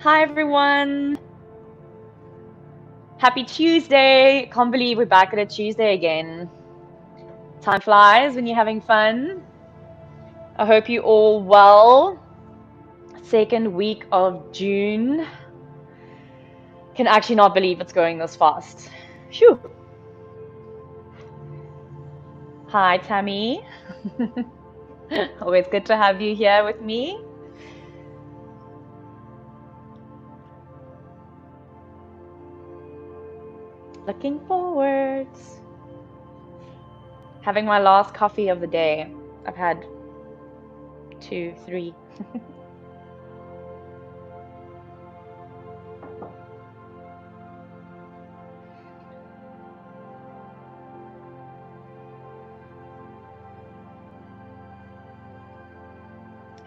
Hi everyone. Happy Tuesday. Can't believe we're back at a Tuesday again. Time flies when you're having fun. I hope you all well. Second week of June. Can actually not believe it's going this fast. Phew. Hi Tammy. Always good to have you here with me. Looking forward. Having my last coffee of the day. I've had 2, 3.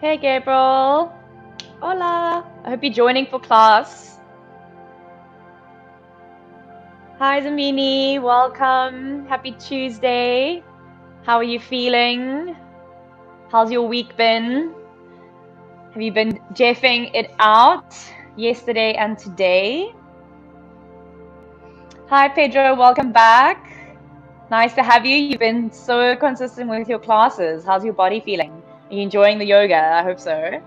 Hey Gabriel. Hola. I hope you're joining for class. Hi Zamini, welcome. Happy Tuesday. How are you feeling? How's your week been? Have you been jeffing it out yesterday and today? Hi Pedro, welcome back. Nice to have you. You've been so consistent with your classes. How's your body feeling? Are you enjoying the yoga? I hope so.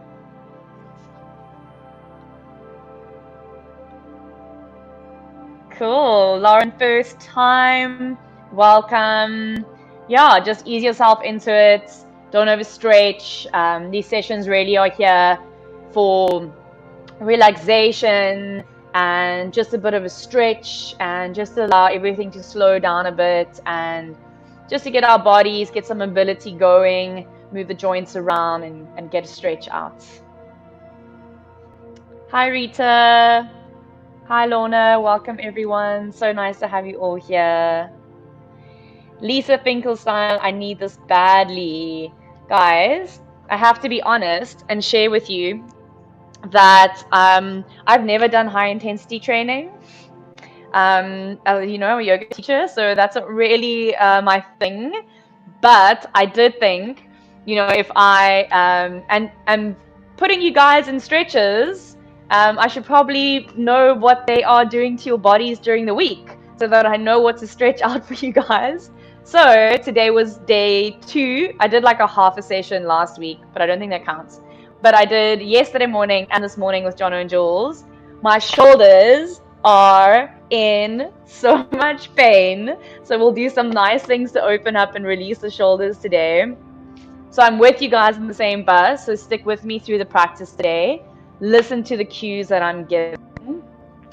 Cool. Lauren, first time. Welcome. Yeah, just ease yourself into it. Don't overstretch. These sessions really are here for relaxation and just a bit of a stretch and just allow everything to slow down a bit and just to get our bodies, get some mobility going, move the joints around and get a stretch out. Hi Rita. Hi Lorna, welcome everyone. So nice to have you all here. Lisa Finkelstein, I need this badly. Guys, I have to be honest and share with you that I've never done high intensity training. I'm a yoga teacher, so that's not really my thing. But I did think, if I and putting you guys in stretches, I should probably know what they are doing to your bodies during the week so that I know what to stretch out for you guys. So today was day 2. I did like a half a session last week, but I don't think that counts. But I did yesterday morning and this morning with Jono and Jules. My shoulders are in so much pain. So we'll do some nice things to open up and release the shoulders today. So I'm with you guys in the same bus. So stick with me through the practice today. Listen to the cues that I'm giving.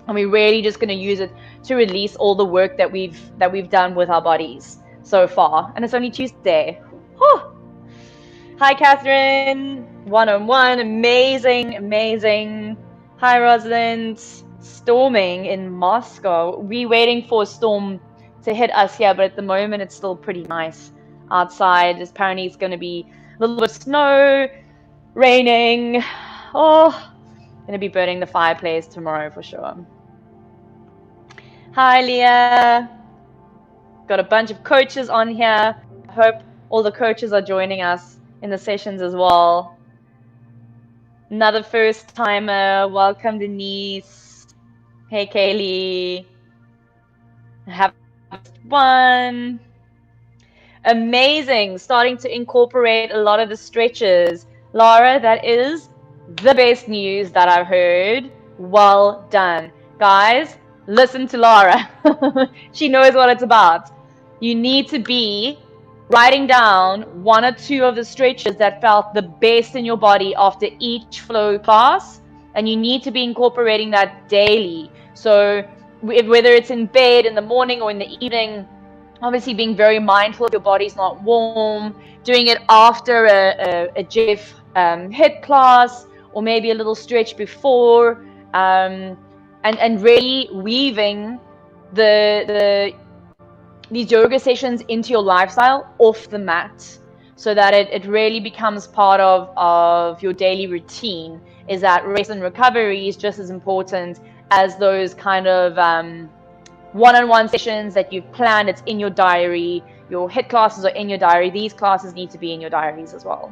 And we're really just going to use it to release all the work that we've done with our bodies so far. And it's only Tuesday. Whew. Hi, Catherine. 101. Amazing, amazing. Hi, Rosalind. Storming in Moscow. We're waiting for a storm to hit us here, but at the moment it's still pretty nice outside. Apparently it's going to be a little bit of snow, raining. Oh, going to be burning the fireplace tomorrow for sure. Hi, Leah. Got a bunch of coaches on here. I hope all the coaches are joining us in the sessions as well. Another first timer. Welcome, Denise. Hey, Kaylee. Have one. Amazing. Starting to incorporate a lot of the stretches. Lara, that is the best news that I've heard. Well done. Guys, listen to Lara. She knows what it's about. You need to be writing down 1 or 2 of the stretches that felt the best in your body after each flow class, and you need to be incorporating that daily. So whether it's in bed in the morning or in the evening, obviously being very mindful if your body's not warm, doing it after a Jeff HIIT class or maybe a little stretch before, and really weaving these yoga sessions into your lifestyle off the mat so that it really becomes part of your daily routine. Is that rest and recovery is just as important as those kind of one-on-one sessions that you've planned. It's in your diary. Your HIIT classes are in your diary. These classes need to be in your diaries as well.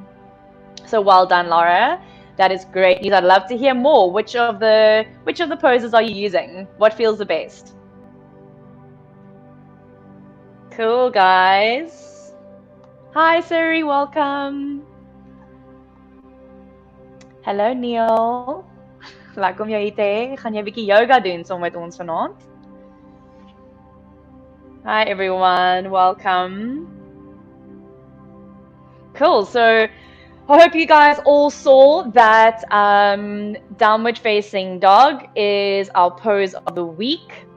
So well done, Laura. That is great news. I'd love to hear more. Which of the poses are you using? What feels the best? Cool, guys. Hi, Siri. Welcome. Hallo Neil. Lekker om jou hier te hê. Gaan jy 'n bietjie yoga doen saam met ons vanaand? Hi everyone, welcome. Cool. So I hope you guys all saw that downward facing dog is our pose of the week.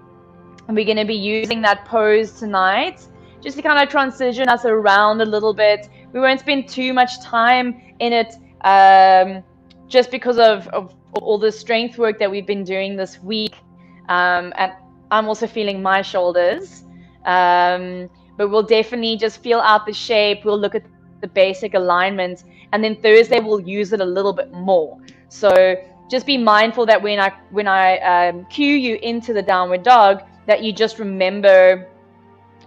And we're going to be using that pose tonight just to kind of transition us around a little bit. We won't spend too much time in it just because of all the strength work that we've been doing this week. And I'm also feeling my shoulders. But we'll definitely just feel out the shape. We'll look at the basic alignment, and then Thursday we'll use it a little bit more. So just be mindful that when I cue you into the downward dog, that you just remember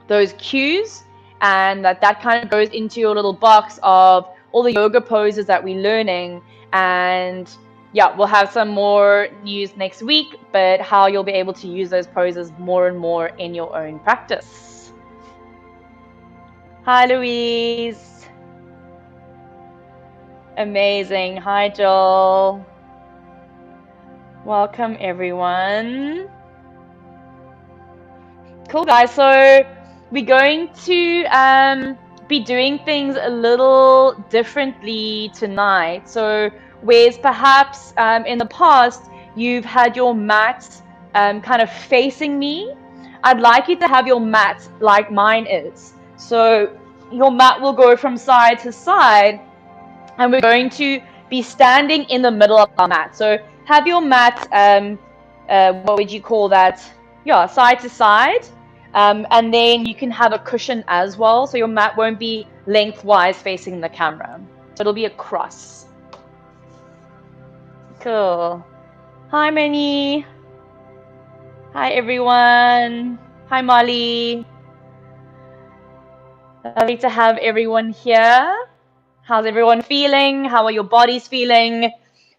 those cues, and that kind of goes into your little box of all the yoga poses that we're learning. And yeah, we'll have some more news next week, but how you'll be able to use those poses more and more in your own practice. Hi, Louise. Amazing. Hi, Joel. Welcome, everyone. Cool, guys. So we're going to be doing things a little differently tonight. So whereas perhaps in the past you've had your mat kind of facing me, I'd like you to have your mat like mine is. So your mat will go from side to side, and we're going to be standing in the middle of our mat. So have your mat, what would you call that? Yeah, side to side. And then you can have a cushion as well, so your mat won't be lengthwise facing the camera. So it'll be a cross. Cool. Hi, Manny. Hi, everyone. Hi, Molly. Lovely to have everyone here. How's everyone feeling? How are your bodies feeling?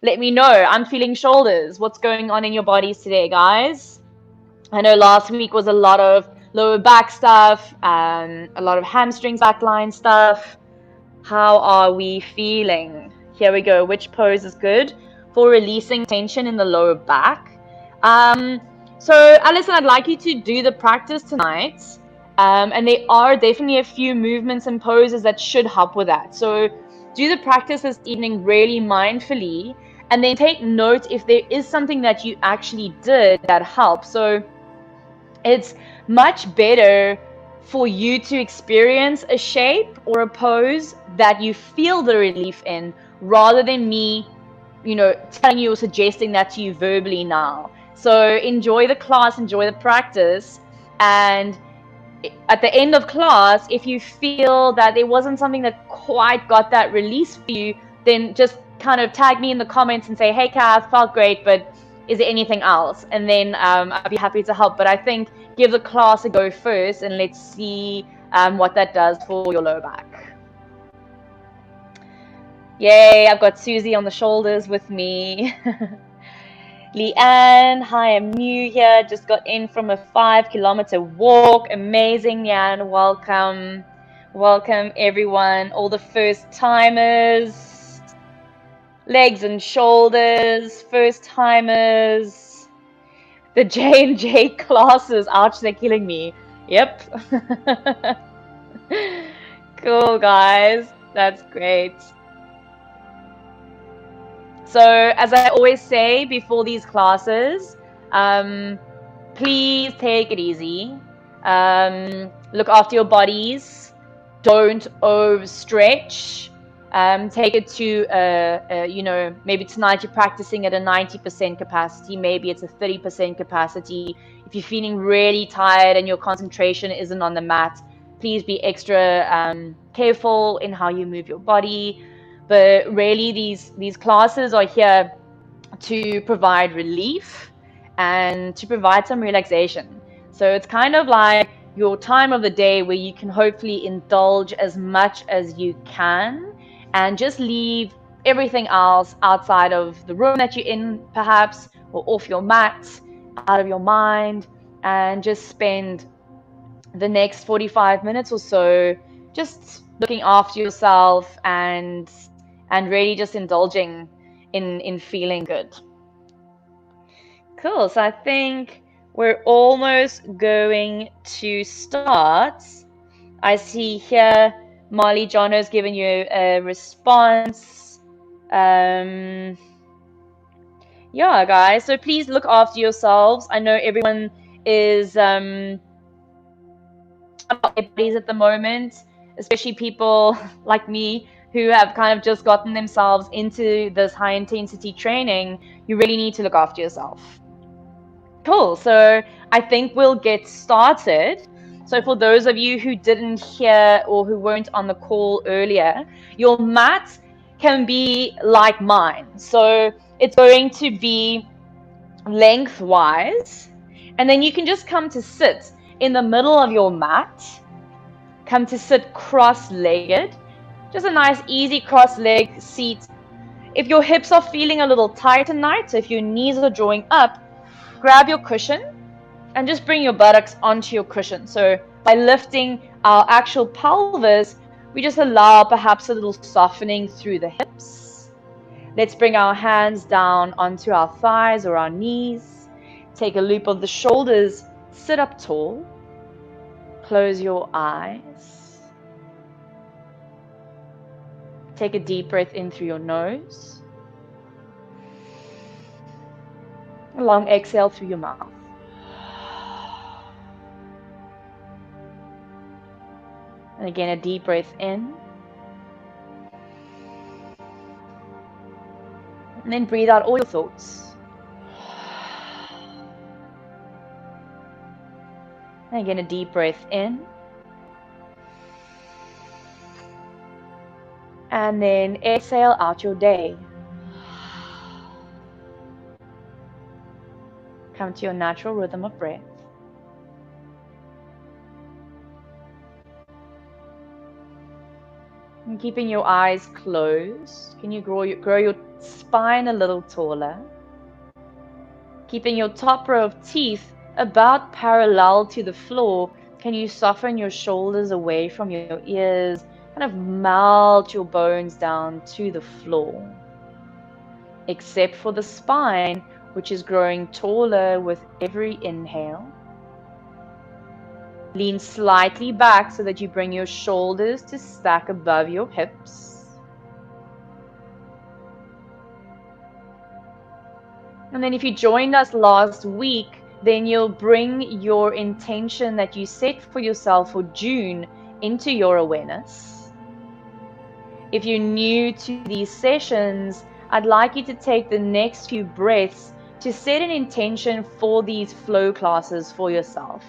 Let me know. I'm feeling shoulders. What's going on in your bodies today, guys? I know last week was a lot of lower back stuff, a lot of hamstrings, backline stuff. How are we feeling? Here we go. Which pose is good for releasing tension in the lower back? So Alison, I'd like you to do the practice tonight. And there are definitely a few movements and poses that should help with that. So do the practice this evening really mindfully, and then take note if there is something that you actually did that helped. So it's much better for you to experience a shape or a pose that you feel the relief in, rather than me, telling you or suggesting that to you verbally now. So enjoy the class, enjoy the practice, and at the end of class, if you feel that there wasn't something that quite got that release for you, then just kind of tag me in the comments and say, hey Kath, felt great, but is there anything else? And then I'd be happy to help. But I think give the class a go first, and let's see what that does for your lower back. Yay, I've got Susie on the shoulders with me. Leanne, hi, I'm new here. Just got in from a 5-kilometer walk. Amazing, Leanne. Welcome. Welcome, everyone. All the first timers. Legs and shoulders. First timers. The J&J classes. Ouch, they're killing me. Yep. Cool, guys. That's great. So as I always say before these classes, please take it easy. Look after your bodies. Don't overstretch. Take it to, maybe tonight you're practicing at a 90% capacity. Maybe it's a 30% capacity. If you're feeling really tired and your concentration isn't on the mat, please be extra careful in how you move your body. But really, these classes are here to provide relief and to provide some relaxation. So it's kind of like your time of the day where you can hopefully indulge as much as you can and just leave everything else outside of the room that you're in, perhaps, or off your mat, out of your mind, and just spend the next 45 minutes or so just looking after yourself and really just indulging in feeling good. Cool. So I think we're almost going to start. I see here Molly Jono's given you a response. Yeah, guys. So please look after yourselves. I know everyone is on their bodies at the moment, especially people like me who have kind of just gotten themselves into this high intensity training. You really need to look after yourself. Cool. So I think we'll get started. So for those of you who didn't hear or who weren't on the call earlier, your mat can be like mine. So it's going to be lengthwise, and then you can just come to sit in the middle of your mat. Come to sit cross-legged. Just a nice easy cross-leg seat. If your hips are feeling a little tight tonight, so if your knees are drawing up, grab your cushion and just bring your buttocks onto your cushion. So by lifting our actual pelvis, we just allow perhaps a little softening through the hips. Let's bring our hands down onto our thighs or our knees. Take a loop of the shoulders. Sit up tall. Close your eyes. Take a deep breath in through your nose. A long exhale through your mouth. And again, a deep breath in. And then breathe out all your thoughts. And again, a deep breath in. And then exhale out your day. Come to your natural rhythm of breath. And keeping your eyes closed, can you grow your spine a little taller? Keeping your top row of teeth about parallel to the floor, can you soften your shoulders away from your ears, kind of melt your bones down to the floor? Except for the spine, which is growing taller with every inhale. Lean slightly back so that you bring your shoulders to stack above your hips. And then if you joined us last week, then you'll bring your intention that you set for yourself for June into your awareness. If you're new to these sessions, I'd like you to take the next few breaths to set an intention for these flow classes for yourself.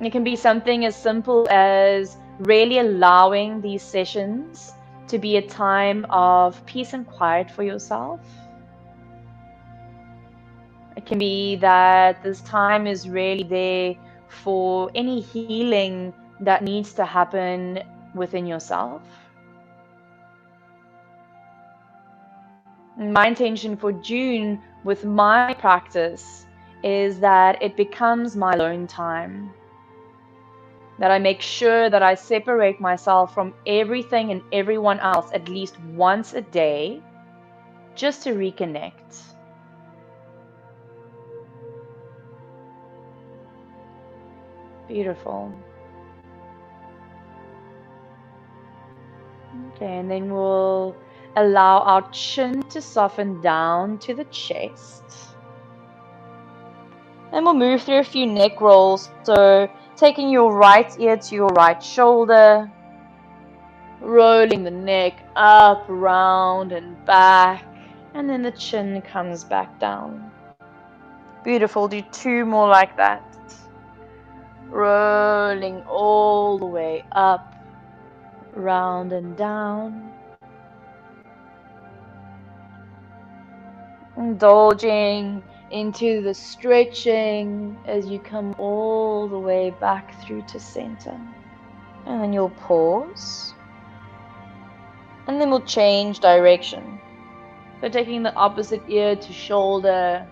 It can be something as simple as really allowing these sessions to be a time of peace and quiet for yourself. It can be that this time is really there for any healing that needs to happen within yourself. My intention for June with my practice is that it becomes my alone time. That I make sure that I separate myself from everything and everyone else at least once a day, just to reconnect. Beautiful. Okay, and then we'll allow our chin to soften down to the chest. And we'll move through a few neck rolls. So taking your right ear to your right shoulder, rolling the neck up, round and back, and then the chin comes back down. Beautiful. Do 2 more like that. Rolling all the way up, round and down. Indulging into the stretching as you come all the way back through to center. And then you'll pause. And then we'll change direction. So taking the opposite ear to shoulder,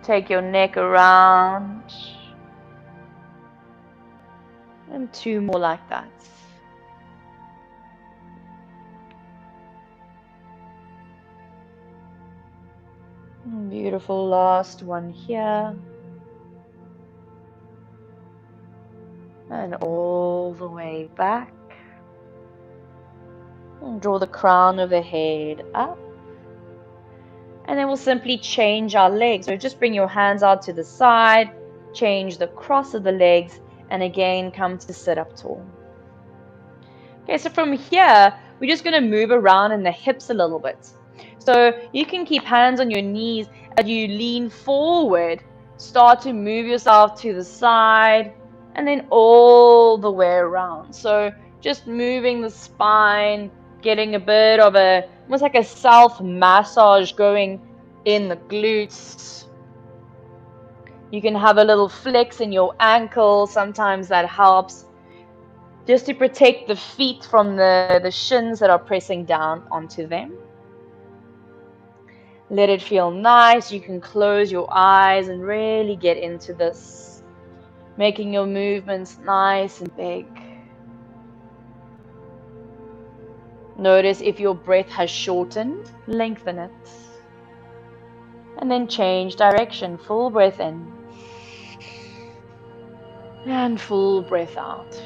take your neck around, and 2 more like that. Beautiful, last one here. And all the way back. And draw the crown of the head up. And then we'll simply change our legs. So just bring your hands out to the side, change the cross of the legs, and again come to sit up tall. Okay, so from here, we're just going to move around in the hips a little bit. So you can keep hands on your knees as you lean forward, start to move yourself to the side, and then all the way around. So just moving the spine, getting a bit of almost like a self massage going in the glutes. You can have a little flex in your ankle. Sometimes that helps, just to protect the feet from the shins that are pressing down onto them. Let it feel nice. You can close your eyes and really get into this, making your movements nice and big. Notice if your breath has shortened, lengthen it. And then change direction. Full breath in. And full breath out.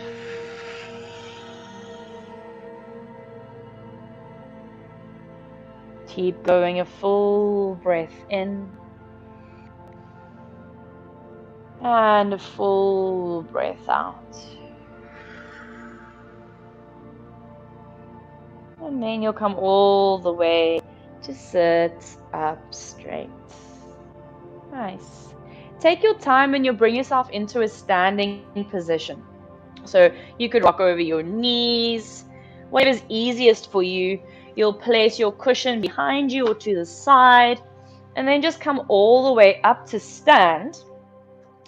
Keep going, a full breath in. And a full breath out. And then you'll come all the way to sit up straight. Nice. Take your time and you'll bring yourself into a standing position. So you could rock over your knees, whatever's easiest for you. You'll place your cushion behind you or to the side, and then just come all the way up to stand.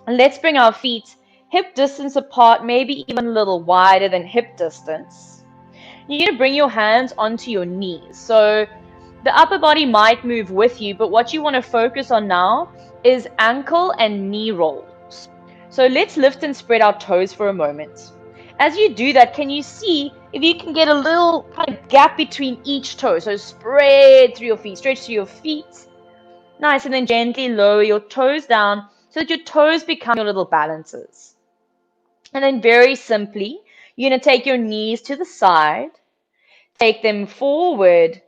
And let's bring our feet hip distance apart, maybe even a little wider than hip distance. You're going to bring your hands onto your knees. So the upper body might move with you, but what you want to focus on now is ankle and knee rolls. So let's lift and spread our toes for a moment. As you do that, can you see if you can get a little kind of gap between each toe? So spread through your feet, stretch through your feet. Nice, and then gently lower your toes down so that your toes become your little balances. And then very simply, you're going to take your knees to the side, take them forward,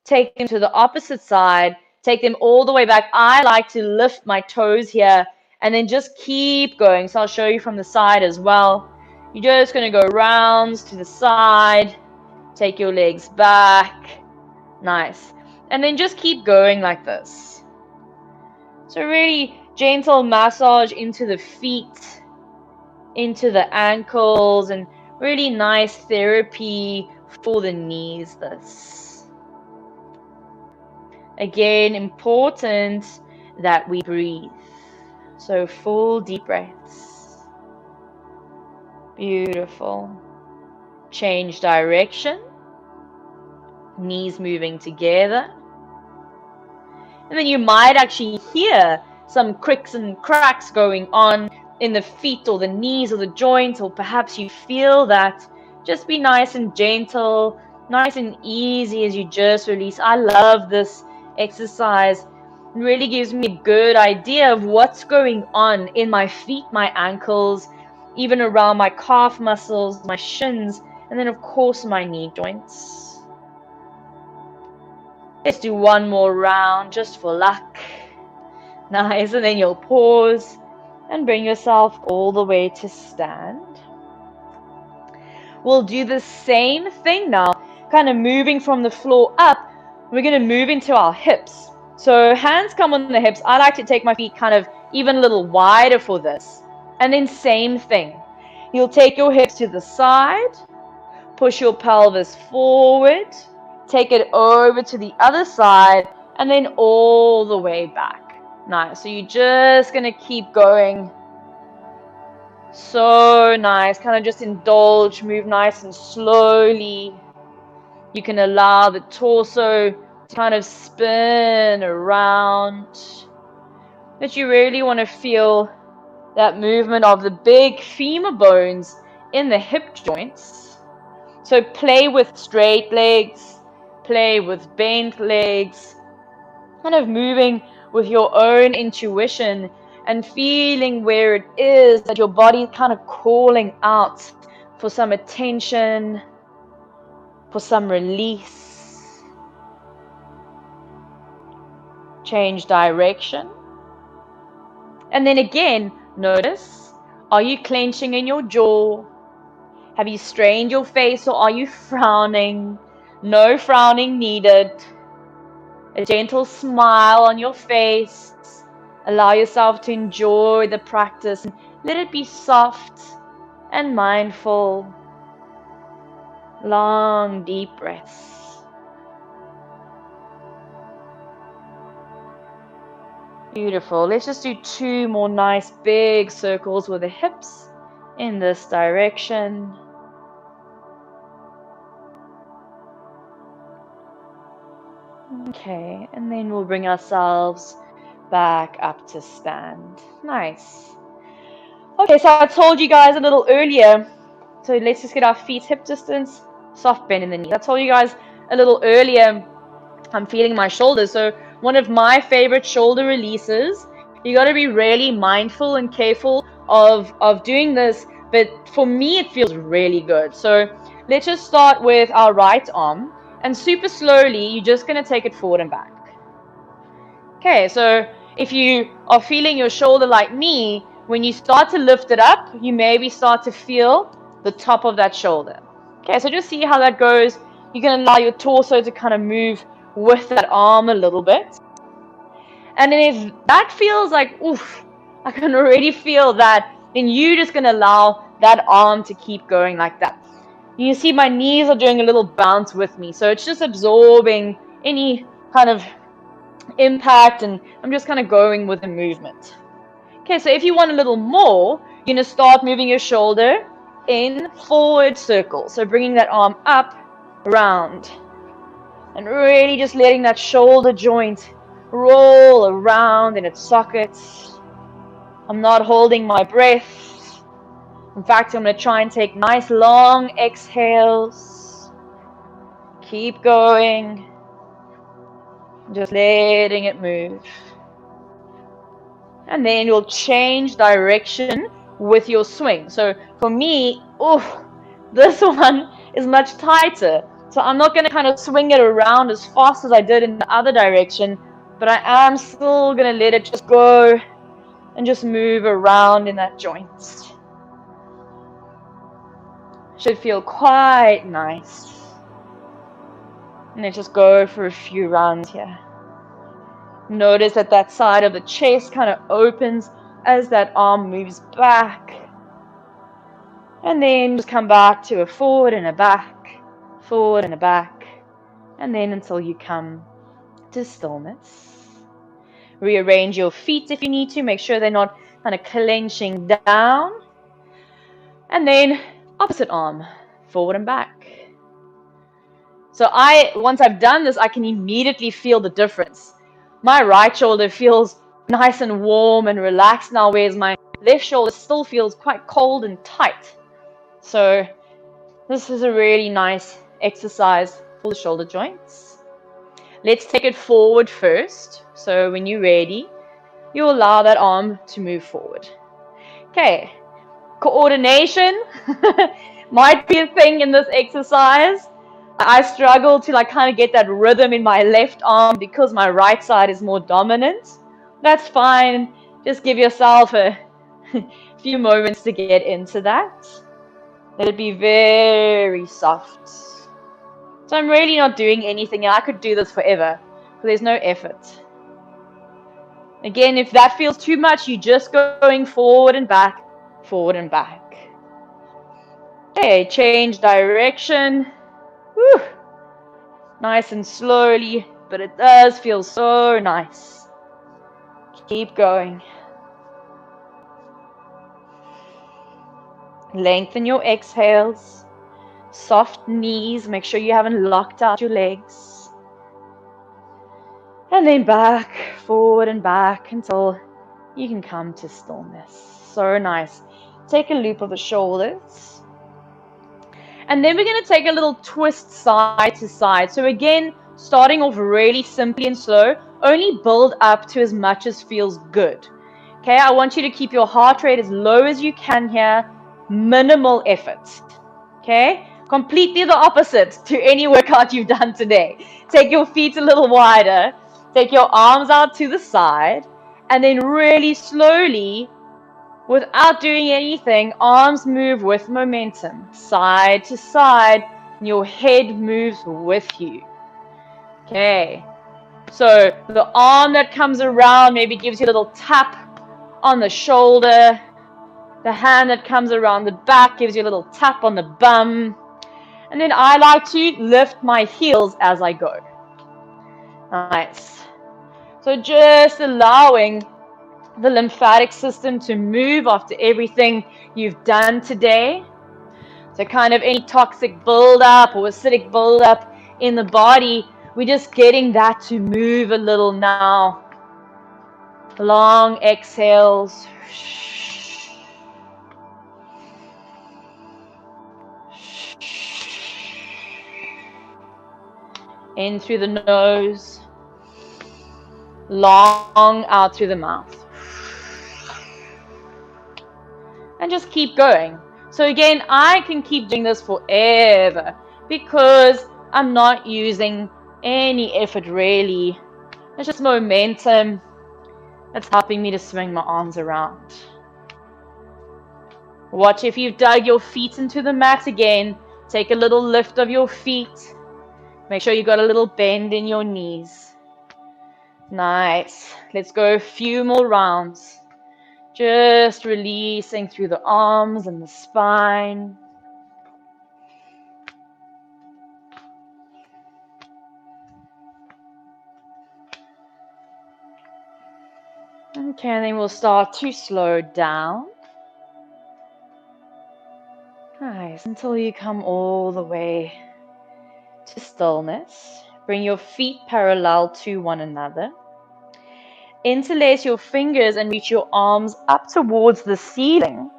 take them to the opposite side, take them all the way back. I like to lift my toes here and then just keep going. So I'll show you from the side as well. You're just going to go rounds to the side, take your legs back. Nice. And then just keep going like this. So really gentle massage into the feet, into the ankles, and really nice therapy for the knees, this. Again, important that we breathe. So full deep breaths. Beautiful. Change direction. Knees moving together. And then you might actually hear some cricks and cracks going on in the feet or the knees or the joints, or perhaps you feel that. Just be nice and gentle, nice and easy as you just release. I love this exercise. It really gives me a good idea of what's going on in my feet, my ankles, even around my calf muscles, my shins, and then of course my knee joints. Let's do one more round just for luck. Nice, and then you'll pause and bring yourself all the way to stand. We'll do the same thing now, kind of moving from the floor up. We're going to move into our hips. So hands come on the hips. I like to take my feet kind of even a little wider for this. And then same thing. You'll take your hips to the side, push your pelvis forward, take it over to the other side, and then all the way back. Nice. So you're just going to keep going. So nice. Kind of just indulge, move nice and slowly. You can allow the torso to kind of spin around. But you really want to feel that movement of the big femur bones in the hip joints. So play with straight legs, play with bent legs, kind of moving with your own intuition and feeling where it is that your body is kind of calling out for some attention, for some release. Change direction. And then again, notice, are you clenching in your jaw? Have you strained your face or are you frowning? No frowning needed. A gentle smile on your face. Allow yourself to enjoy the practice and let it be soft and mindful. Long, deep breaths. Beautiful. Let's just do 2 more nice big circles with the hips in this direction. Okay, and then we'll bring ourselves back up to stand. Nice. Okay, so I told you guys a little earlier, so let's just get our feet hip distance, soft bend in the knee. I told you guys a little earlier, I'm feeling my shoulders. So one of my favorite shoulder releases, you got to be really mindful and careful of doing this, but for me it feels really good. So let's just start with our right arm, and super slowly you're just going to take it forward and back. Okay, so if you are feeling your shoulder like me, when you start to lift it up, you maybe start to feel the top of that shoulder. Okay, so just see how that goes. You can allow your torso to kind of move with that arm a little bit. And then if that feels like, oof, I can already feel that, then you're just going to allow that arm to keep going like that. You see my knees are doing a little bounce with me. So it's just absorbing any kind of impact, and I'm just kind of going with the movement. Okay, so if you want a little more, you're going to start moving your shoulder in forward circle. So bringing that arm up, round, and really just letting that shoulder joint roll around in its sockets. I'm not holding my breath. In fact, I'm going to try and take nice long exhales. Keep going. Just letting it move. And then you'll change direction with your swing. So for me, this one is much tighter. So I'm not going to kind of swing it around as fast as I did in the other direction, but I am still going to let it just go and just move around in that joint. Should feel quite nice. And then just go for a few rounds here. Notice that that side of the chest kind of opens as that arm moves back. And then just come back to a forward and a back, forward and a back. And then until you come to stillness. Rearrange your feet if you need to. Make sure they're not kind of clenching down. And then opposite arm, forward and back. So once I've done this, I can immediately feel the difference. My right shoulder feels nice and warm and relaxed now, whereas my left shoulder still feels quite cold and tight. So this is a really nice exercise for the shoulder joints. Let's take it forward first. So when you're ready, you allow that arm to move forward. Okay, coordination might be a thing in this exercise. I struggle to kind of get that rhythm in my left arm because my right side is more dominant. That's fine. Just give yourself a few moments to get into that. Let it be very soft. So I'm really not doing anything. I could do this forever, but there's no effort. Again, if that feels too much, you're just going forward and back, forward and back. Okay, change direction. Whew. Nice and slowly, but it does feel so nice. Keep going. Lengthen your exhales. Soft knees. Make sure you haven't locked out your legs. And then back, forward and back until you can come to stillness. So nice. Take a loop of the shoulders. And then we're going to take a little twist side to side. So again, starting off really simply and slow, only build up to as much as feels good. Okay, I want you to keep your heart rate as low as you can here, minimal effort. Okay, completely the opposite to any workout you've done today. Take your feet a little wider, take your arms out to the side, and then really slowly, without doing anything, arms move with momentum, side to side, and your head moves with you. Okay, so the arm that comes around maybe gives you a little tap on the shoulder. The hand that comes around the back gives you a little tap on the bum. And then I like to lift my heels as I go. Nice. So just allowing the lymphatic system to move after everything you've done today. So kind of any toxic buildup or acidic buildup in the body, we're just getting that to move a little now. Long exhales. In through the nose, long out through the mouth. And just keep going. So again, I can keep doing this forever because I'm not using any effort really. It's just momentum that's helping me to swing my arms around. Watch if you've dug your feet into the mat again. Take a little lift of your feet. Make sure you got a little bend in your knees. Nice. Let's go a few more rounds. Just releasing through the arms and the spine. Okay, and then we'll start to slow down. Nice, until you come all the way to stillness. Bring your feet parallel to one another. Interlace your fingers and reach your arms up towards the ceiling.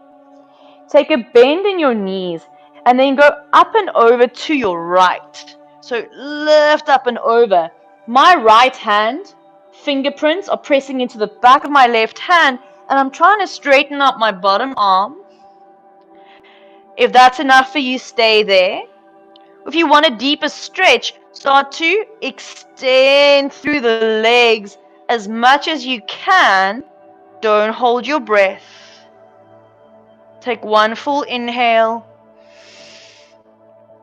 Take a bend in your knees and then go up and over to your right. So lift up and over. My right hand fingerprints are pressing into the back of my left hand and I'm trying to straighten up my bottom arm. If that's enough for you, stay there. If you want a deeper stretch, start to extend through the legs as much as you can. Don't hold your breath. Take one full inhale,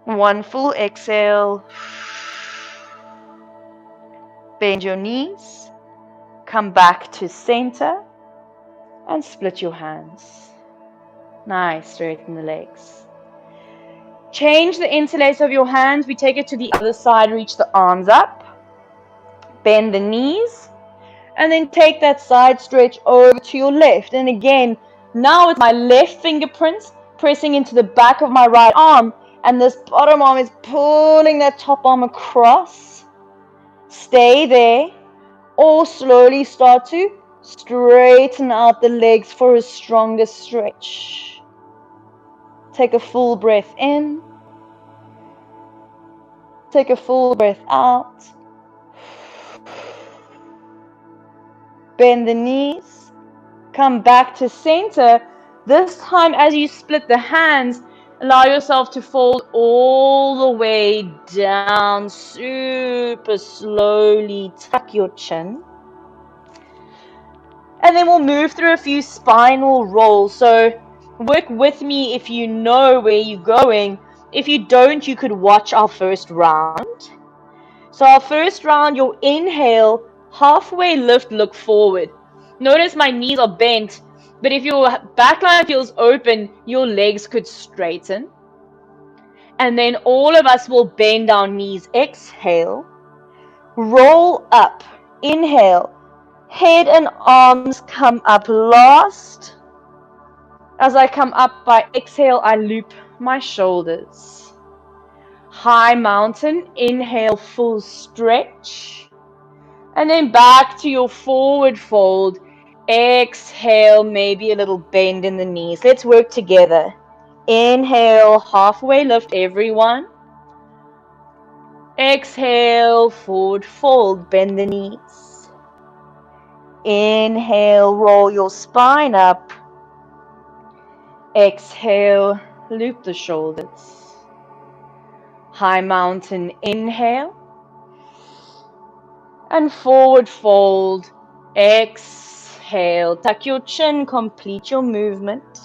one full exhale. Bend your knees, come back to center, and split your hands. Nice, straighten the legs. Change the interlace of your hands. We take it to the other side, reach the arms up, bend the knees, and then take that side stretch over to your left. And again, now it's my left fingerprints pressing into the back of my right arm, and this bottom arm is pulling that top arm across. Stay there, or slowly start to straighten out the legs for a stronger stretch. Take a full breath in. Take a full breath out. Bend the knees. Come back to center. This time as you split the hands, allow yourself to fold all the way down, super slowly. Tuck your chin. And then we'll move through a few spinal rolls. So work with me if you know where you're going. If you don't, you could watch our first round. So our first round, your inhale, halfway lift, look forward. Notice my knees are bent, but if your back line feels open, your legs could straighten. And then all of us will bend our knees. Exhale, roll up, inhale, head and arms come up last. As I come up by exhale, I loop my shoulders. high mountain. Inhale, full stretch. And then back to your forward fold. Exhale, maybe a little bend in the knees. Let's work together. Inhale, halfway lift, everyone. Exhale, forward fold, bend the knees. Inhale, roll your spine up. Exhale, loop the shoulders. High mountain, inhale. And forward fold. Exhale, tuck your chin, complete your movement.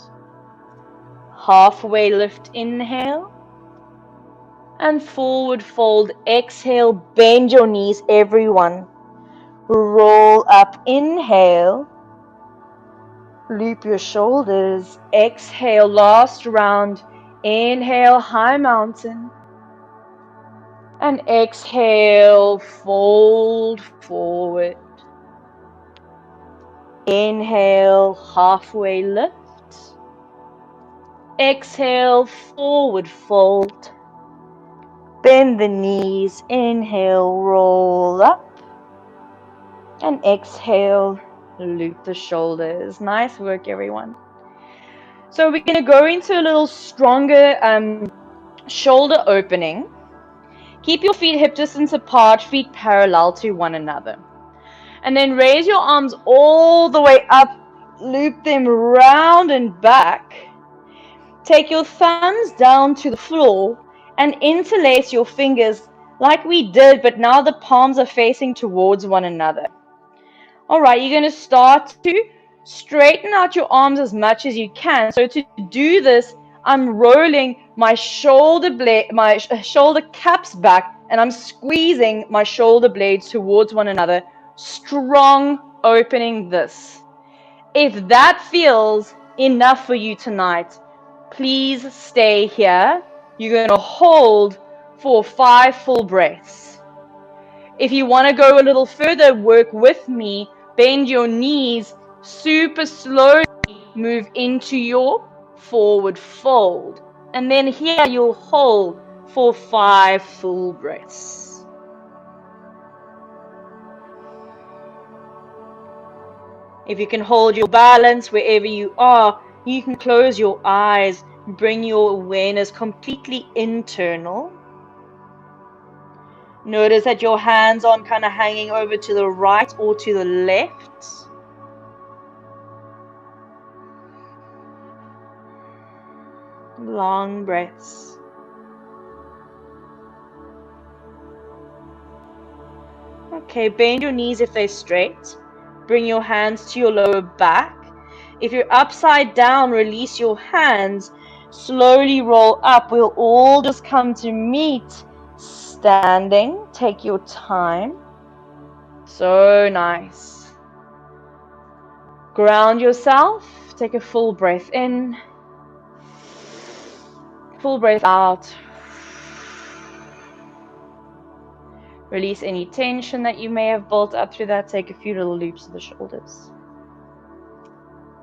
Halfway lift, inhale. And forward fold, exhale, bend your knees, everyone. Roll up, inhale. Loop your shoulders. Exhale, last round. Inhale, high mountain. And exhale, fold forward. Inhale, halfway lift. Exhale, forward fold. Bend the knees. Inhale, roll up. And exhale, loop the shoulders. Nice work, everyone. So we're going to go into a little stronger shoulder opening. Keep your feet hip distance apart, feet parallel to one another. And then raise your arms all the way up, loop them round and back. Take your thumbs down to the floor and interlace your fingers like we did, but now the palms are facing towards one another. All right, you're going to start to straighten out your arms as much as you can. So to do this, I'm rolling my shoulder caps back, and I'm squeezing my shoulder blades towards one another. Strong opening this. If that feels enough for you tonight, please stay here. You're going to hold for 5 full breaths. If you want to go a little further, work with me. Bend your knees, super slowly move into your forward fold. And then here you'll hold for 5 full breaths. If you can hold your balance wherever you are, you can close your eyes, bring your awareness completely internal. Notice that your hands aren't kind of hanging over to the right or to the left. Long breaths. Okay, bend your knees if they're straight. Bring your hands to your lower back. If you're upside down, release your hands. Slowly roll up. We'll all just come to meet standing. Take your time. So nice. Ground yourself. Take a full breath in. Full breath out. Release any tension that you may have built up through that. Take a few little loops of the shoulders.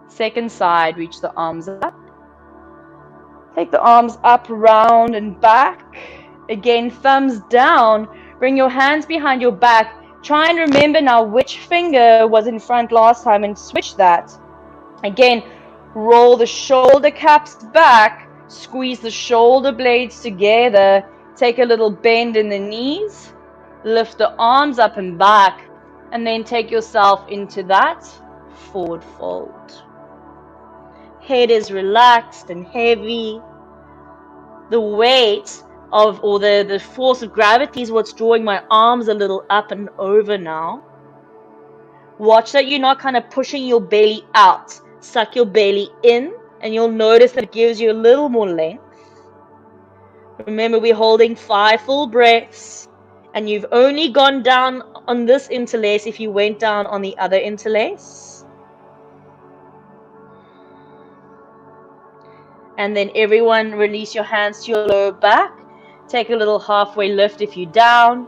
Second side, reach the arms up. Take the arms up, round and back. Again, thumbs down. Bring your hands behind your back. Try and remember now which finger was in front last time and switch that. Again, roll the shoulder caps back. Squeeze the shoulder blades together. Take a little bend in the knees. Lift the arms up and back. And then take yourself into that forward fold. Head is relaxed and heavy. The weight of, or the force of gravity is what's drawing my arms a little up and over now. Watch that you're not kind of pushing your belly out. Suck your belly in and you'll notice that it gives you a little more length. Remember, we're holding 5 full breaths and you've only gone down on this interlace if you went down on the other interlace. And then everyone release your hands to your lower back. Take a little halfway lift if you're down.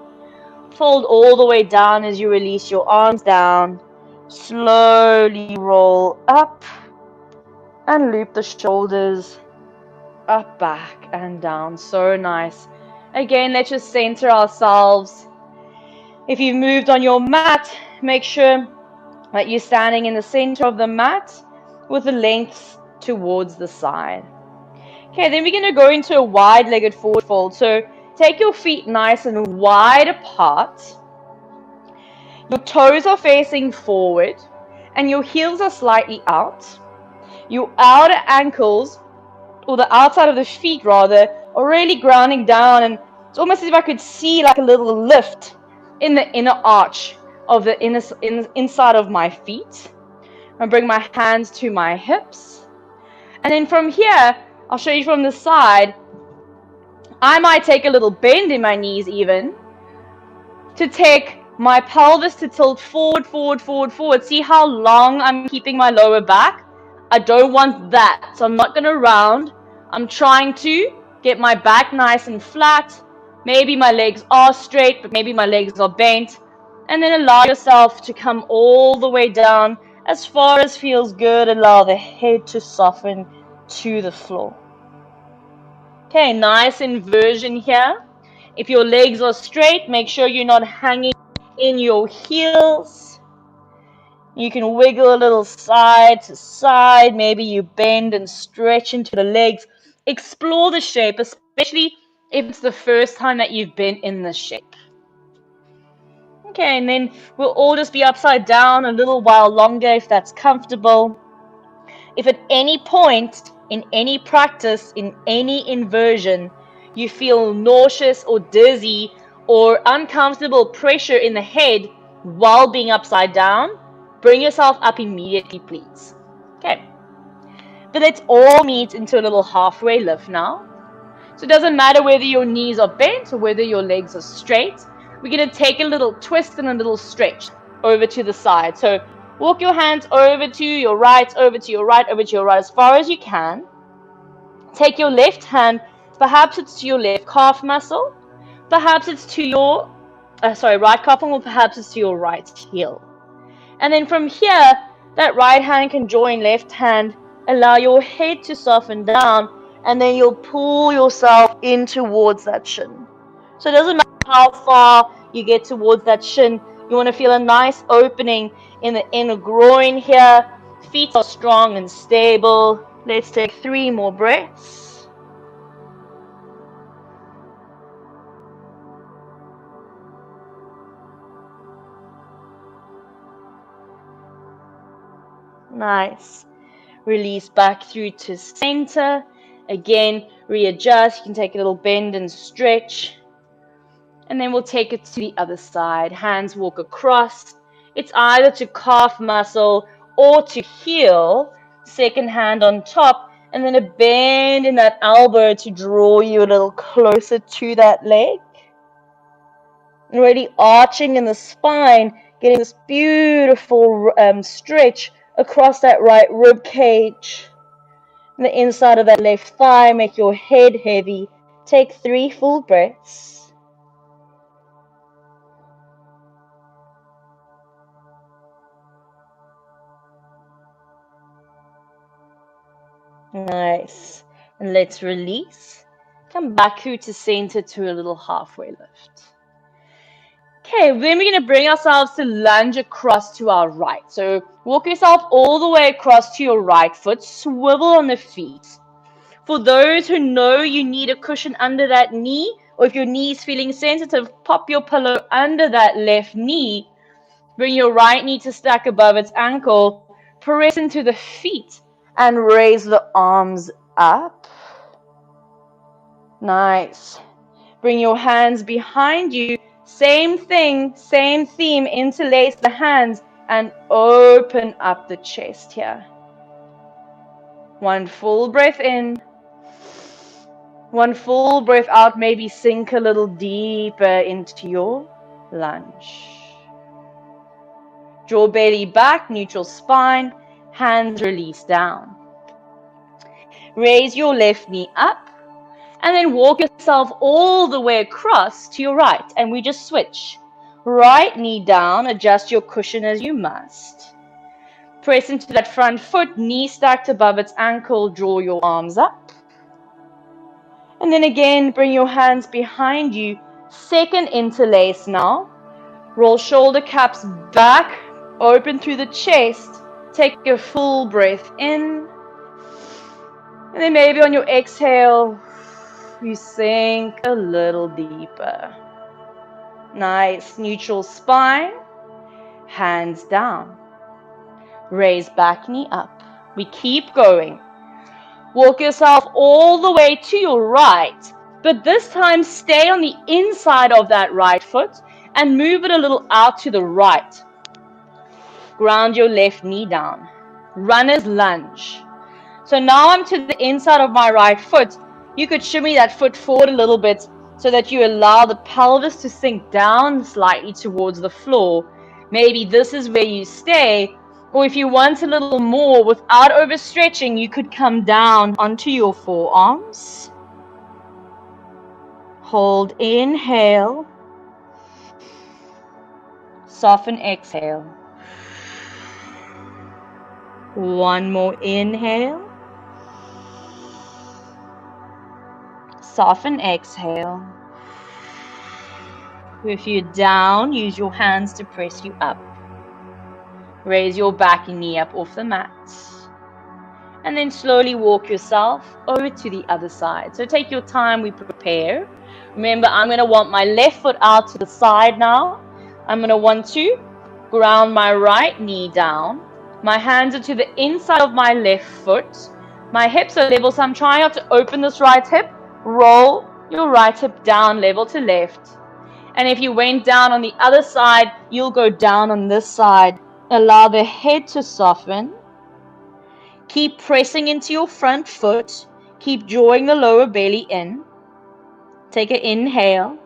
Fold all the way down as you release your arms down. Slowly roll up and loop the shoulders up, back and down. So nice. Again, let's just center ourselves. If you've moved on your mat, make sure that you're standing in the center of the mat with the lengths towards the side. Okay, then we're going to go into a wide-legged forward fold. So take your feet nice and wide apart. Your toes are facing forward and your heels are slightly out. Your outer ankles, or the outside of the feet rather, are really grounding down, and it's almost as if I could see like a little lift in the inner arch of the inside of my feet. I bring my hands to my hips, and then from here, I'll show you from the side. I might take a little bend in my knees even to take my pelvis to tilt forward, forward, forward, forward. See how long I'm keeping my lower back? I don't want that, so I'm not going to round. I'm trying to get my back nice and flat. Maybe my legs are straight, but maybe my legs are bent. And then allow yourself to come all the way down as far as feels good. Allow the head to soften to the floor. Okay, nice inversion here. If your legs are straight, make sure you're not hanging in your heels. You can wiggle a little side to side. Maybe you bend and stretch into the legs. Explore the shape, especially if it's the first time that you've been in this shape. Okay, and then we'll all just be upside down a little while longer if that's comfortable. If at any point in any practice, in any inversion, you feel nauseous or dizzy or uncomfortable pressure in the head while being upside down, bring yourself up immediately, please. Okay. But let's all meet into a little halfway lift now. So it doesn't matter whether your knees are bent or whether your legs are straight. We're going to take a little twist and a little stretch over to the side. So walk your hands over to your right, over to your right, over to your right as far as you can. Take your left hand, perhaps it's to your left calf muscle, perhaps it's to your, right calf muscle, or perhaps it's to your right heel. And then from here, that right hand can join left hand, allow your head to soften down, and then you'll pull yourself in towards that shin. So it doesn't matter how far you get towards that shin, you want to feel a nice opening in the inner groin here. Feet are strong and stable. Let's take 3 more breaths. Nice. Release back through to center. Again, readjust. You can take a little bend and stretch. And then we'll take it to the other side. Hands walk across. It's either to calf muscle or to heel. Second hand on top. And then a bend in that elbow to draw you a little closer to that leg. And really arching in the spine, getting this beautiful stretch across that right rib cage. And the inside of that left thigh, make your head heavy. Take 3 full breaths. Nice. And let's release. Come back through to center to a little halfway lift. Okay, then we're going to bring ourselves to lunge across to our right. So walk yourself all the way across to your right foot. Swivel on the feet. For those who know you need a cushion under that knee, or if your knee is feeling sensitive, pop your pillow under that left knee. Bring your right knee to stack above its ankle. Press into the feet and raise the arms up. Nice. Bring your hands behind you. Same thing, same theme. Interlace the hands and open up the chest here. 1 full breath in. 1 full breath out. Maybe sink a little deeper into your lunge. Draw belly back, neutral spine. Hands release down. Raise your left knee up. And then walk yourself all the way across to your right. And we just switch. Right knee down. Adjust your cushion as you must. Press into that front foot. Knee stacked above its ankle. Draw your arms up. And then again, bring your hands behind you. Second interlace now. Roll shoulder caps back, open through the chest. Take a full breath in. And then maybe on your exhale, you sink a little deeper. Nice, neutral spine. Hands down. Raise back knee up. We keep going. Walk yourself all the way to your right, but this time stay on the inside of that right foot and move it a little out to the right. Ground your left knee down. Runner's lunge. So now I'm to the inside of my right foot. You could shimmy that foot forward a little bit so that you allow the pelvis to sink down slightly towards the floor. Maybe this is where you stay. Or if you want a little more without overstretching, you could come down onto your forearms. Hold, inhale. Soften, exhale. One more inhale. Soften, exhale. If you're down, use your hands to press you up. Raise your back knee up off the mat. And then slowly walk yourself over to the other side. So take your time, we prepare. Remember, I'm going to want my left foot out to the side now. I'm going to want to ground my right knee down. My hands are to the inside of my left foot. My hips are level, so I'm trying not to open this right hip. Roll your right hip down, level to left. And if you went down on the other side, you'll go down on this side. Allow the head to soften. Keep pressing into your front foot. Keep drawing the lower belly in. Take an inhale.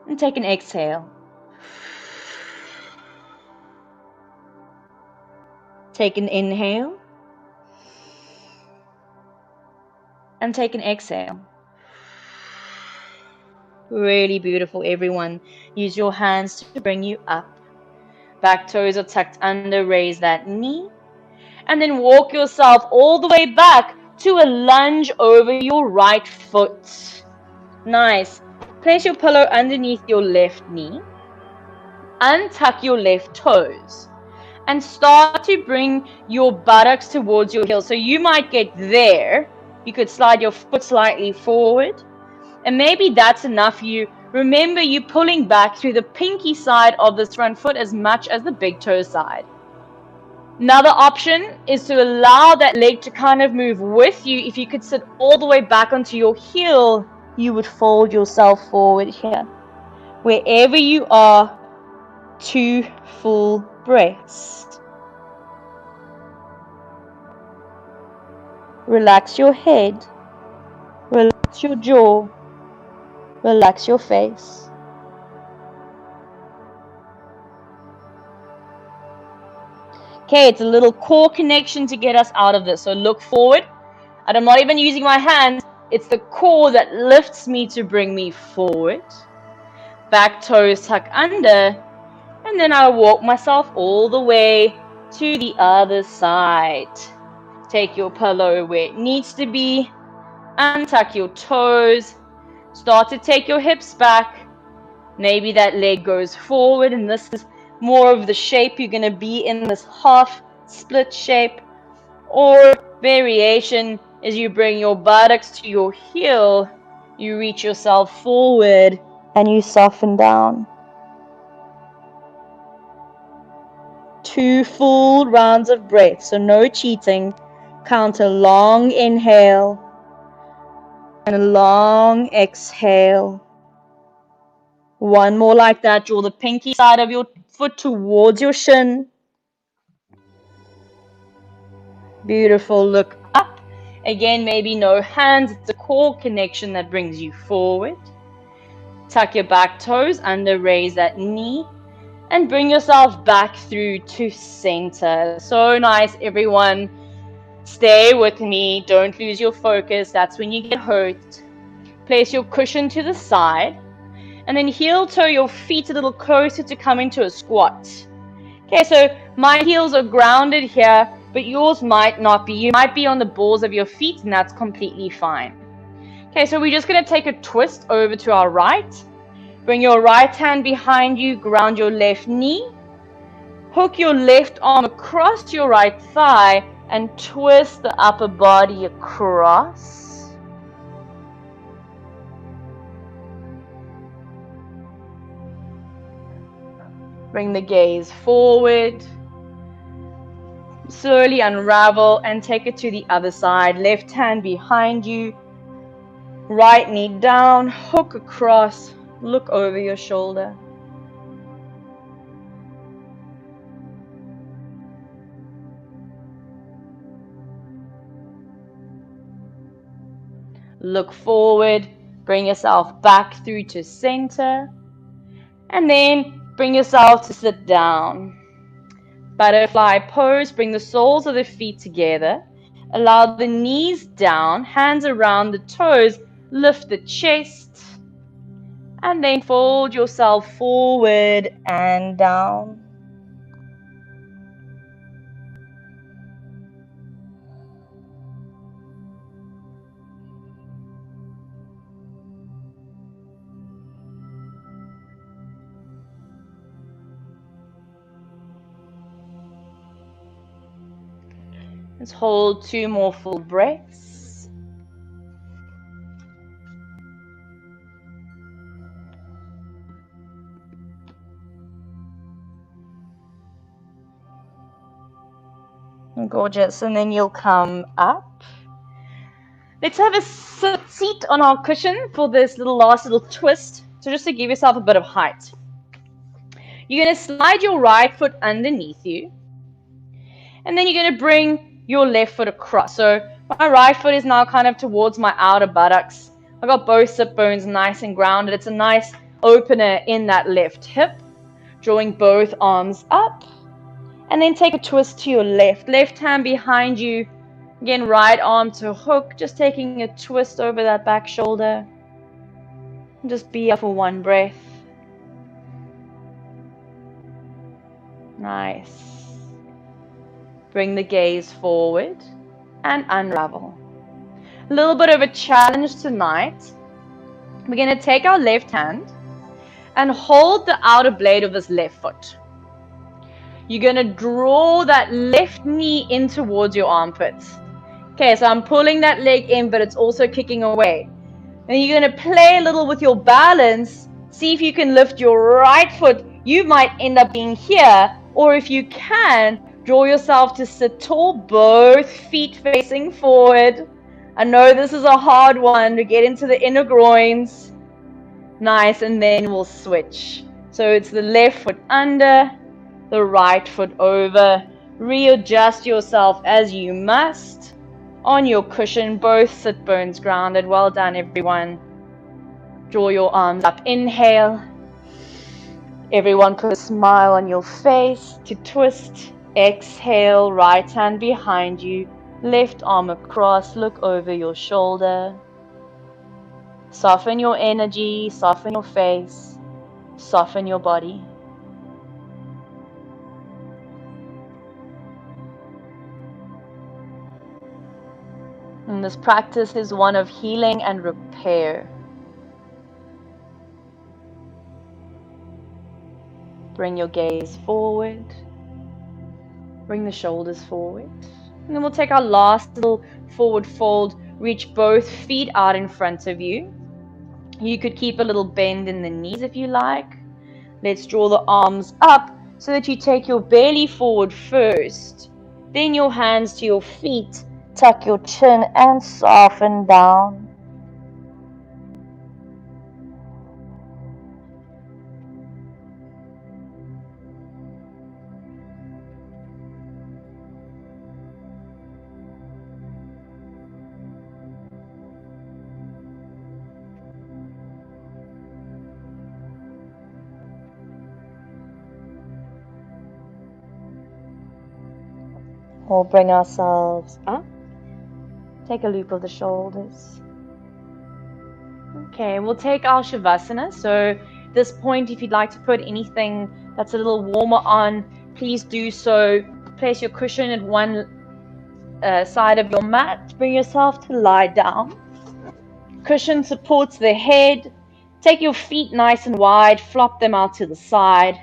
And take an exhale. Take an inhale. And take an exhale. Really beautiful, everyone. Use your hands to bring you up. Back toes are tucked under, raise that knee. And then walk yourself all the way back to a lunge over your right foot. Nice. Place your pillow underneath your left knee. Untuck your left toes. And start to bring your buttocks towards your heels. So you might get there. You could slide your foot slightly forward. And maybe that's enough for you. Remember, you're pulling back through the pinky side of this front foot as much as the big toe side. Another option is to allow that leg to kind of move with you. If you could sit all the way back onto your heel, you would fold yourself forward here. Wherever you are, 2 full breaths. Relax your head. Relax your jaw. Relax your face. Okay, it's a little core connection to get us out of this. So look forward. And I'm not even using my hands. It's the core that lifts me to bring me forward. Back toes tuck under. And then I'll walk myself all the way to the other side. Take your pillow where it needs to be. Untuck your toes. Start to take your hips back. Maybe that leg goes forward, and this is more of the shape you're going to be in, this half split shape. Or variation is you bring your buttocks to your heel, you reach yourself forward, and you soften down. 2 full rounds of breath, so no cheating. Count a long inhale and a long exhale. One more like that. Draw the pinky side of your foot towards your shin. Beautiful. Look up. Again, maybe no hands. It's a core connection that brings you forward. Tuck your back toes under, raise that knee. And bring yourself back through to center. So nice, everyone. Stay with me. Don't lose your focus. That's when you get hurt. Place your cushion to the side. And then heel toe your feet a little closer to come into a squat. Okay, so my heels are grounded here. but yours might not be. You might be on the balls of your feet, and that's completely fine. Okay, so we're just going to take a twist over to our right. Bring your right hand behind you, ground your left knee. Hook your left arm across your right thigh and twist the upper body across. Bring the gaze forward. Slowly unravel and take it to the other side. Left hand behind you. Right knee down, hook across, look over your shoulder. Look forward, bring yourself back through to center, and then bring yourself to sit down. Butterfly pose, bring the soles of the feet together, allow the knees down, hands around the toes, lift the chest, and then fold yourself forward and down. Let's hold 2 more full breaths. Gorgeous. And then you'll come up. Let's have a seat on our cushion for this last little twist. So just to give yourself a bit of height. You're going to slide your right foot underneath you. And then you're going to bring your left foot across. So my right foot is now kind of towards my outer buttocks. I've got both sit bones nice and grounded. It's a nice opener in that left hip. Drawing both arms up. And then take a twist to your left. Left hand behind you. Again, right arm to hook. Just taking a twist over that back shoulder. And just be here for 1 breath. Nice. Bring the gaze forward and unravel. A little bit of a challenge tonight. We're going to take our left hand and hold the outer blade of this left foot. You're going to draw that left knee in towards your armpits. Okay, so I'm pulling that leg in, but it's also kicking away. And you're going to play a little with your balance. See if you can lift your right foot. You might end up being here, or if you can, draw yourself to sit tall, both feet facing forward. I know this is a hard one to get into the inner groins. Nice, and then we'll switch. So it's the left foot under, the right foot over. Readjust yourself as you must. On your cushion, both sit bones grounded. Well done, everyone. Draw your arms up. Inhale. Everyone put a smile on your face to twist. Exhale, right hand behind you, left arm across, look over your shoulder. Soften your energy, soften your face, soften your body. And this practice is one of healing and repair. Bring your gaze forward. Bring the shoulders forward. And then we'll take our last little forward fold. Reach both feet out in front of you. You could keep a little bend in the knees if you like. Let's draw the arms up so that you take your belly forward first. Then your hands to your feet. Tuck your chin and soften down. We'll bring ourselves up. Take a loop of the shoulders. Okay, we'll take our Shavasana. So at this point, if you'd like to put anything that's a little warmer on, please do so. Place your cushion at one side of your mat. Bring yourself to lie down. Cushion supports the head. Take your feet nice and wide, flop them out to the side.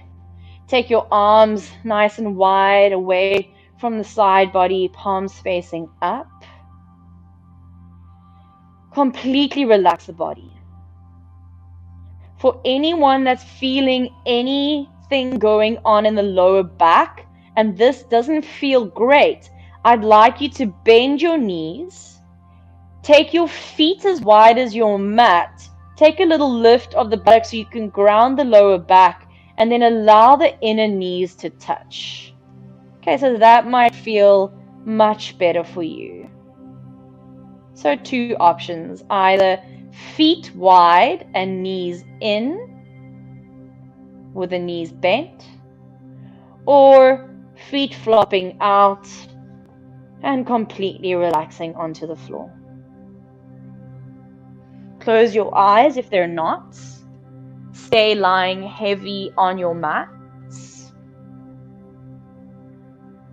Take your arms nice and wide away from the side body, palms facing up. Completely relax the body. For anyone that's feeling anything going on in the lower back and this doesn't feel great, I'd like you to bend your knees. Take your feet as wide as your mat. Take a little lift of the buttocks so you can ground the lower back and then allow the inner knees to touch. Okay, so that might feel much better for you. So two options, either feet wide and knees in with the knees bent, or feet flopping out and completely relaxing onto the floor. Close your eyes if they're not. Stay lying heavy on your mats.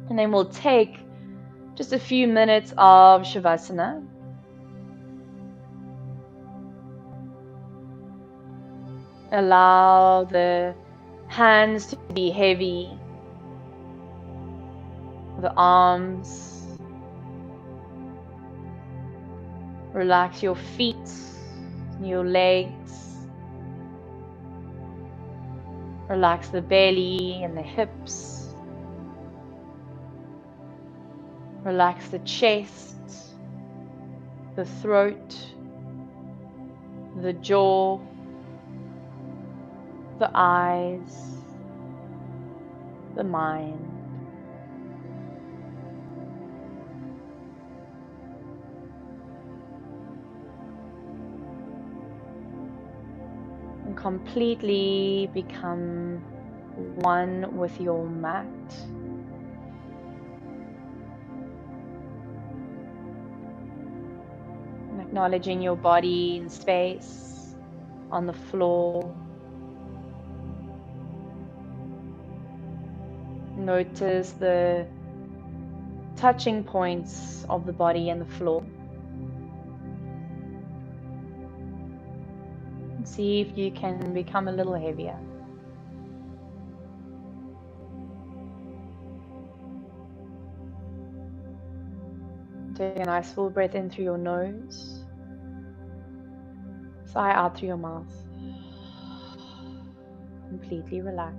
And then we'll take just a few minutes of Shavasana. Allow the hands to be heavy, the arms. Relax your feet, your legs. Relax the belly and the hips. Relax the chest, the throat, the jaw, the eyes, the mind. And completely become one with your mat. And acknowledging your body in space, on the floor. Notice the touching points of the body and the floor. And see if you can become a little heavier. Take a nice full breath in through your nose. Sigh out through your mouth. Completely relax.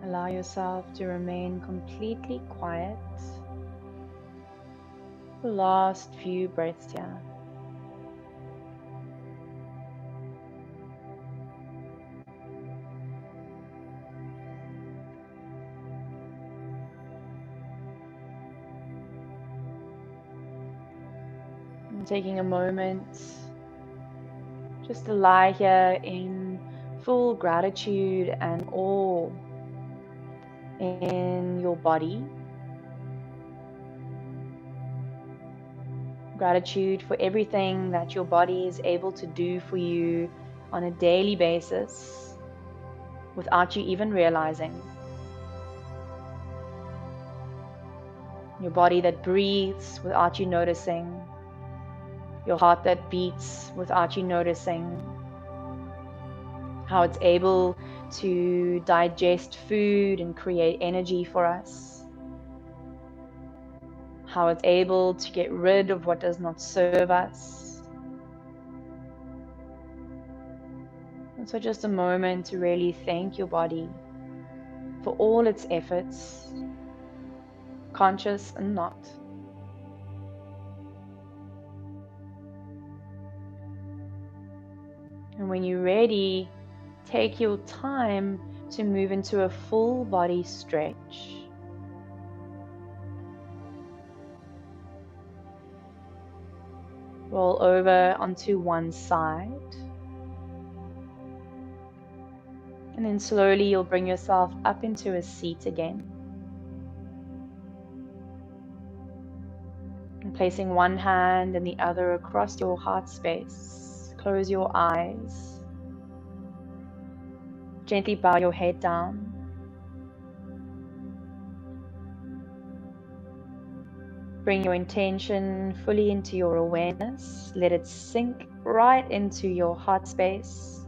Allow yourself to remain completely quiet. The last few breaths here. taking a moment just to lie here in full gratitude and awe in your body. Gratitude for everything that your body is able to do for you on a daily basis without you even realizing. Your body that breathes without you noticing. Your heart that beats without you noticing. How it's able to digest food and create energy for us. How it's able to get rid of what does not serve us. And so just a moment to really thank your body for all its efforts, conscious and not. And when you're ready, take your time to move into a full body stretch. Roll over onto one side. And then slowly you'll bring yourself up into a seat again. And placing one hand and the other across your heart space. Close your eyes. Gently bow your head down. Bring your intention fully into your awareness. Let it sink right into your heart space.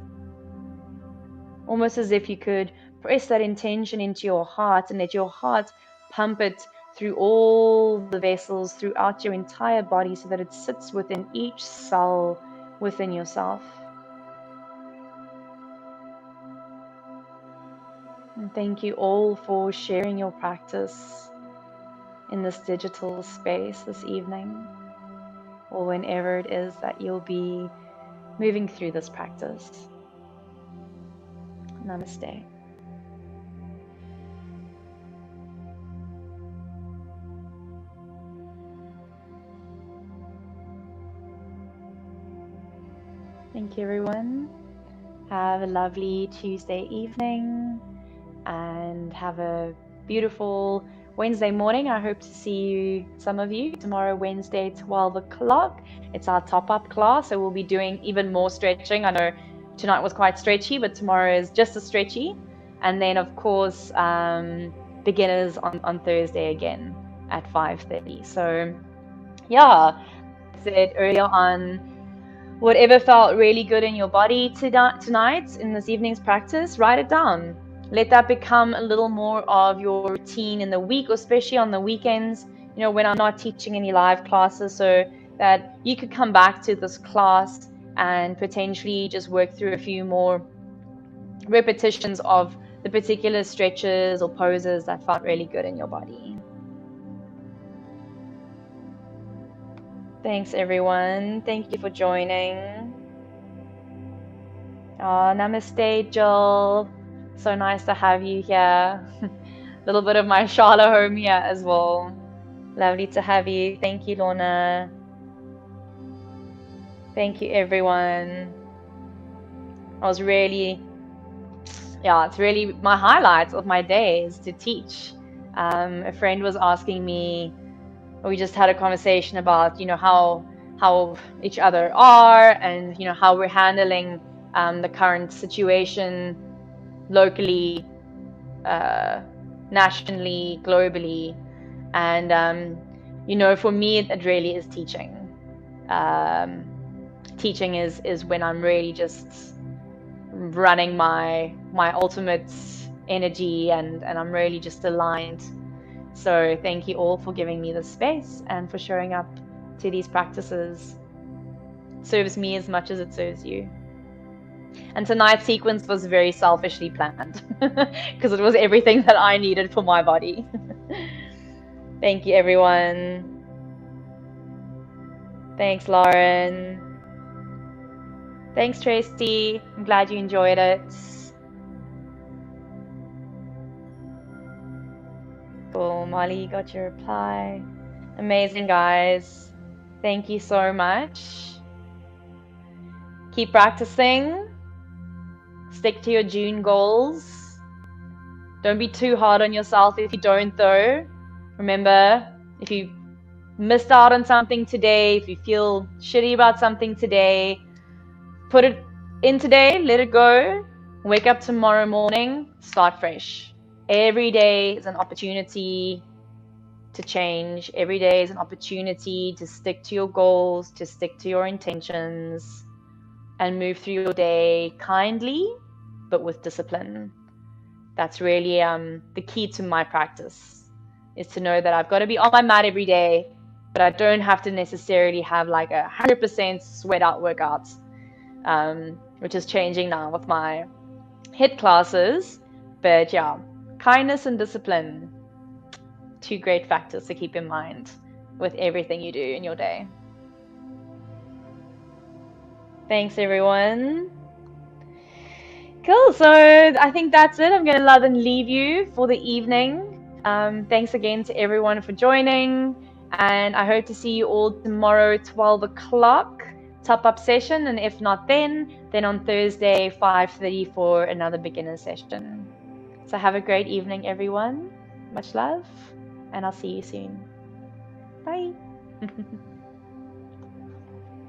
Almost as if you could press that intention into your heart and let your heart pump it through all the vessels throughout your entire body so that it sits within each cell within yourself. And thank you all for sharing your practice in this digital space this evening, or whenever it is that you'll be moving through this practice. Namaste. Thank you, everyone. Have a lovely Tuesday evening and have a beautiful Wednesday morning. I hope to see you, some of you, tomorrow, Wednesday, 12 o'clock. It's our top-up class, so we'll be doing even more stretching. I know tonight was quite stretchy, but tomorrow is just as stretchy. And then, of course, beginners on Thursday again at 5:30. So, yeah, I said earlier on, whatever felt really good in your body tonight in this evening's practice, write it down. Let that become a little more of your routine in the week, especially on the weekends, when I'm not teaching any live classes, so that you could come back to this class and potentially just work through a few more repetitions of the particular stretches or poses that felt really good in your body. Thanks, everyone. Thank you for joining. Oh, namaste, Jill. So nice to have you here. A little bit of my Charlotte home here as well. Lovely to have you. Thank you, Lorna. Thank you, everyone. It's really my highlights of my day is to teach. A friend was asking me, we just had a conversation about, how each other are and, how we're handling the current situation locally, nationally, globally. And, for me, it really is teaching. Teaching is when I'm really just running my ultimate energy and I'm really just aligned. So thank you all for giving me the space and for showing up to these practices. It serves me as much as it serves you. And tonight's sequence was very selfishly planned because it was everything that I needed for my body. Thank you, everyone. Thanks, Lauren. Thanks, Tracy. I'm glad you enjoyed it. Cool. Molly, you got your reply. Amazing, guys. Thank you so much. Keep practicing. Stick to your June goals. Don't be too hard on yourself if you don't, though. Remember, if you missed out on something today, if you feel shitty about something today, put it in today, let it go. Wake up tomorrow morning, start fresh. Every day is an opportunity to change. Every day is an opportunity to stick to your goals, to stick to your intentions, and move through your day kindly, but with discipline. That's really the key to my practice, is to know that I've got to be on my mat every day, but I don't have to necessarily have like 100% sweat out workouts, which is changing now with my HIIT classes. But yeah, kindness and discipline, two great factors to keep in mind with everything you do in your day. Thanks, everyone. Cool. So I think that's it. I'm going to love and leave you for the evening. Thanks again to everyone for joining. And I hope to see you all tomorrow, 12 o'clock, top up session. And if not then on Thursday, 5:30 for another beginner session. So have a great evening, everyone. Much love. And I'll see you soon. Bye.